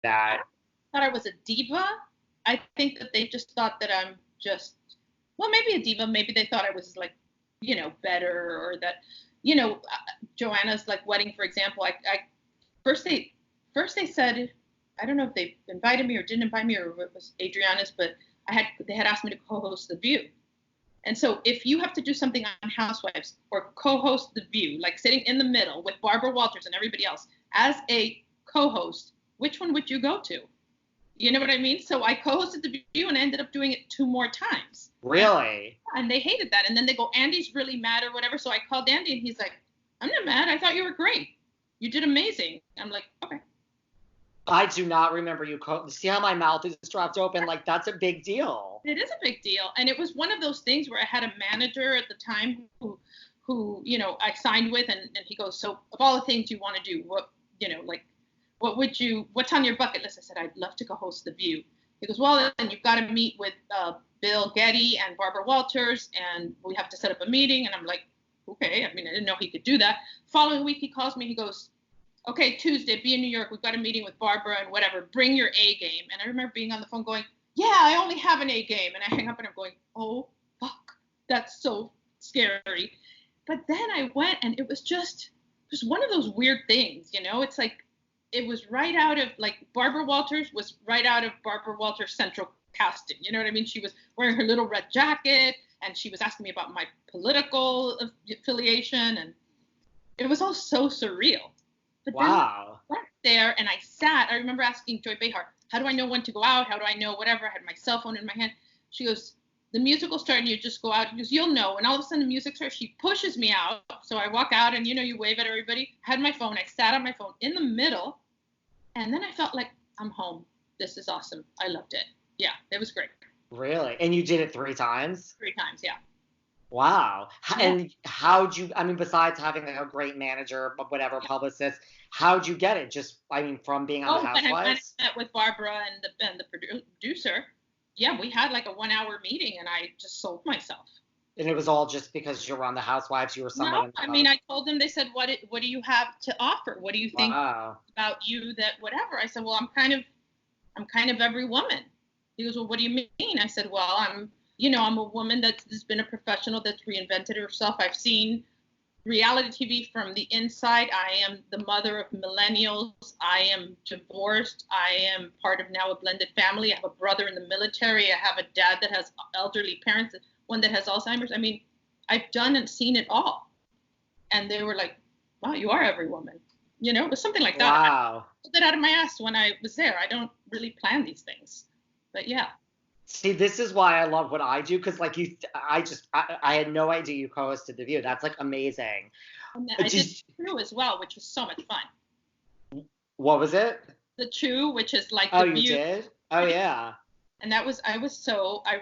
that. Thought I was a diva. I think that they just thought that I'm just, well, maybe a diva. Maybe they thought I was like, better, or that, Joanna's like wedding, for example. I first they first they said, I don't know if they invited me or didn't invite me, or it was Adriana's, but they had asked me to co-host The View. And so if you have to do something on Housewives or co-host The View, like sitting in the middle with Barbara Walters and everybody else as a co-host, which one would you go to? You know what I mean? So I co-hosted The View and I ended up doing it 2 more times. Really? And they hated that. And then they go, Andy's really mad or whatever. So I called Andy and he's like, I'm not mad. I thought you were great. You did amazing. I'm like, okay. I do not remember you. See how my mouth is dropped open? Like, that's a big deal. It is a big deal. And it was one of those things where I had a manager at the time who I signed with, and he goes, so of all the things you want to do, what's on your bucket list? I said, I'd love to go host The View. He goes, well, then you've got to meet with Bill Getty and Barbara Walters, and we have to set up a meeting. And I'm like, okay. I mean, I didn't know he could do that. Following week, he calls me. He goes, okay, Tuesday, be in New York. We've got a meeting with Barbara and whatever. Bring your A game. And I remember being on the phone going, yeah, I only have an A game. And I hang up and I'm going, oh, fuck, that's so scary. But then I went and it was one of those weird things, It's like, it was right out of, like, Barbara Walters was right out of Barbara Walters Central Casting. You know what I mean? She was wearing her little red jacket and she was asking me about my political affiliation. And it was all so surreal. But wow. Then I went there and I sat. I remember asking Joy Behar, how do I know when to go out? How do I know whatever? I had my cell phone in my hand. She goes, the music will start and you just go out. She goes, you'll know. And all of a sudden the music starts. She pushes me out. So I walk out and, you wave at everybody. I had my phone. I sat on my phone in the middle. And then I felt like I'm home. This is awesome. I loved it. Yeah, it was great. Really? And you did it 3 times? 3 times, yeah. Wow. And how'd you, I mean, besides having like a great manager, but whatever, publicist, how'd you get it? Just, I mean, from being on the Housewives? I met with Barbara and the producer. Yeah, we had like a 1-hour meeting and I just sold myself. And it was all just because you were on the Housewives, you were someone. No, I mean, I told them, they said, what do you have to offer? What do you think about you that whatever? I said, well, I'm kind of every woman. He goes, well, what do you mean? I said, well, I'm a woman that's been a professional that's reinvented herself. I've seen reality TV from the inside. I am the mother of millennials. I am divorced. I am part of now a blended family. I have a brother in the military. I have a dad that has elderly parents, one that has Alzheimer's. I mean, I've done and seen it all. And they were like, wow, you are every woman. It was something like that. Wow. I pulled that out of my ass when I was there. I don't really plan these things. But yeah. See, this is why I love what I do, because like I had no idea you co-hosted The View. That's like amazing. And I did True as well, which was so much fun. What was it? The True, which is like The View. You did? Oh yeah. And I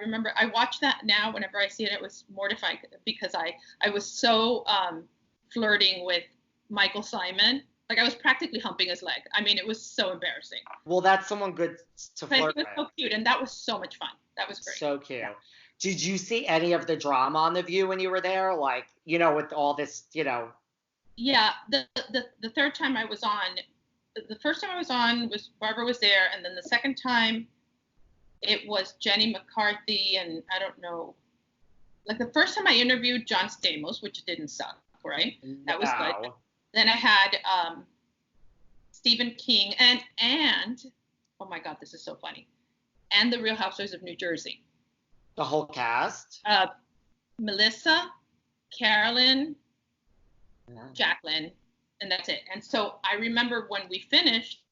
remember I watch that now whenever I see it. It was mortifying because I was so flirting with Michael Simon. Like I was practically humping his leg. I mean, it was so embarrassing. Well, that's someone good to flirt with. But he was so cute, and that was so much fun. That was great. So cute. Yeah. Did you see any of the drama on The View when you were there? Like, with all this, Yeah, the third time I was on, the first time I was on was Barbara was there, and then the second time it was Jenny McCarthy, and I don't know. Like the first time I interviewed John Stamos, which didn't suck, right? That was good. Then I had Stephen King and oh my God, this is so funny, and the Real Housewives of New Jersey. The whole cast? Melissa, Carolyn, Jacqueline, and that's it. And so I remember when we finished,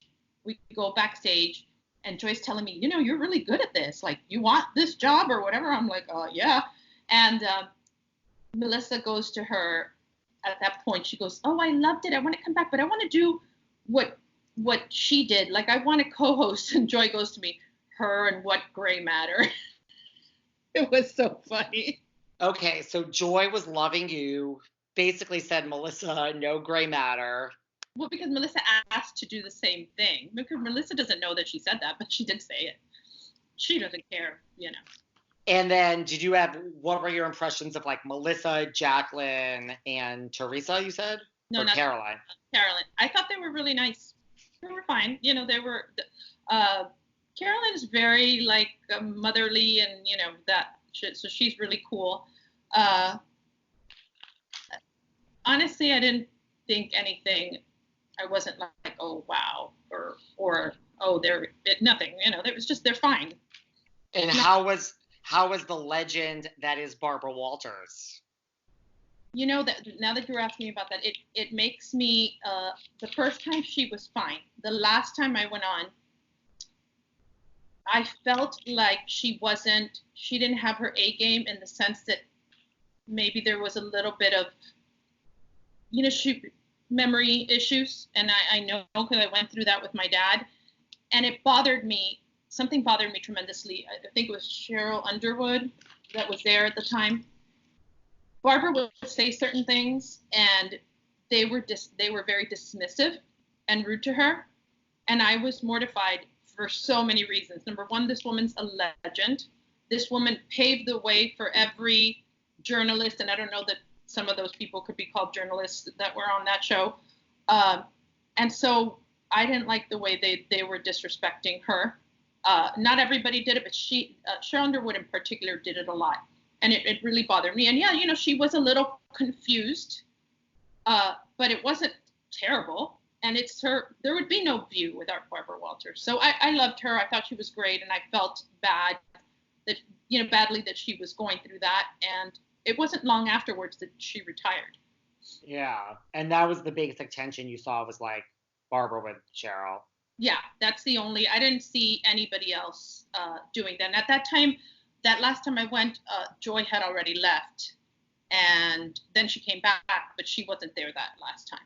we go backstage, and Joy's telling me, you're really good at this. Like, you want this job or whatever? I'm like, yeah. And Melissa goes to her. At that point, she goes, oh, I loved it. I want to come back, but I want to do what she did. Like, I want to co-host. And Joy goes to me, her and What Gray Matter. It was so funny. Okay, so Joy was loving you, basically said, Melissa, no gray matter. Well, because Melissa asked to do the same thing. Because Melissa doesn't know that she said that, but she did say it. She doesn't care, And then what were your impressions of like Melissa, Jacqueline, and Teresa, you said? No, or not Caroline? Caroline. I thought they were really nice. They were fine. You know, they were. Carolyn is very like motherly, and you know that. So she's really cool. Uh, Honestly, I didn't think anything. I wasn't like, oh wow, or oh nothing. You know, it was just they're fine. And Not, how was the legend that is Barbara Walters? you know that now that you're asking me about that, it makes me the first time she was fine. The last time I went on, I felt like she didn't have her A game in the sense that maybe there was a little bit of, you know, she memory issues, and I know because I went through that with my dad, and it bothered me. Something bothered me tremendously. I think it was Cheryl Underwood that was there at the time. Barbara would say certain things, and they were very dismissive and rude to her, and I was mortified for so many reasons. Number one, this woman's a legend. This woman paved the way for every journalist, and I don't know that some of those people could be called journalists that were on that show. Um, and so I didn't like the way they were disrespecting her. Not everybody did it, but Cheryl Underwood in particular did it a lot. And it really bothered me. And yeah, you know, she was a little confused, but it wasn't terrible. And there would be no View without Barbara Walters. So I loved her. I thought she was great. And I felt badly that she was going through that. And it wasn't long afterwards that she retired. Yeah, and that was the biggest tension you saw was like Barbara with Cheryl. Yeah, I didn't see anybody else doing that. And at that time, that last time I went, Joy had already left. And then she came back, but she wasn't there that last time.